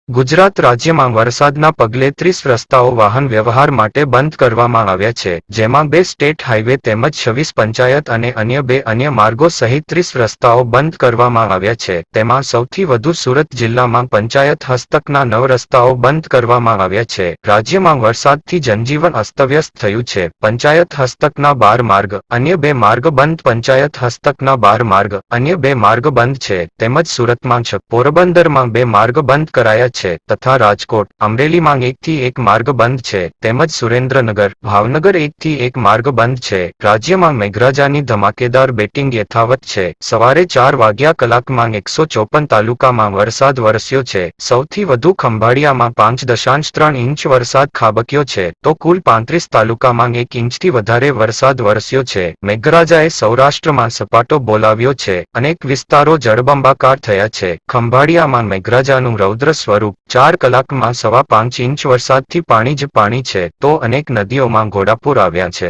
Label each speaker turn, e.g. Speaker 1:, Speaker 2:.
Speaker 1: ગુજરાત રાજ્યમાં વરસાદના પગલે 30 રસ્તાઓ વાહન વ્યવહાર માટે બંધ કરવામાં આવ્યા છે, જેમાં 2 સ્ટેટ હાઈવે તેમજ 26 પંચાયત અને અન્ય 2 અન્ય માર્ગો સહિત 30 રસ્તાઓ બંધ કરવામાં આવ્યા છે. તેમાં સૌથી વધુ સુરત જિલ્લામાં પંચાયત હસ્તકના 9 રસ્તાઓ બંધ કરવામાં આવ્યા છે. રાજ્યમાં વરસાદથી જનજીવન અસ્તવ્યસ્ત થયું છે. પંચાયત હસ્તકના 12 માર્ગ, અન્ય 2 માર્ગ બંધ. પંચાયત હસ્તકના 12 માર્ગ, અન્ય 2 માર્ગ બંધ છે. તેમજ સુરતમાં 6, પોરબંદરમાં 2 માર્ગ બંધ કરાયા છે તથા રાજકોટ, અમરેલીમાં 1 થી 1 માર્ગ બંધ છે. તેમજ સુરેન્દ્રનગર, ભાવનગર 1 થી 1 માર્ગ બંધ છે. રાજ્યમાં મેઘરાજાની ધમાકેદાર બેટિંગ યથાવત છે. સવારે 4 વાગ્યા કલાકમાં 154 તાલુકામાં વરસાદ વરસ્યો છે. સૌથી વધુ ખંભાળિયામાં 5.3 ઇંચ વરસાદ ખાબક્યો છે, તો કુલ 35 તાલુકામાં 1 ઇંચથી વધારે વરસાદ વરસ્યો છે. મેઘરાજાએ સૌરાષ્ટ્રમાં સપાટો બોલાવ્યો છે. અનેક વિસ્તારો જળબંબાકાર થયા છે. ખંભાળિયામાં મેઘરાજાનું રૌદ્ર સ્વરૂપ. 4 કલાકમાં 5.25 ઇંચ વરસાદથી પાણી જ પાણી છે, તો અનેક નદીઓમાં ઘોડાપૂર આવ્યા છે.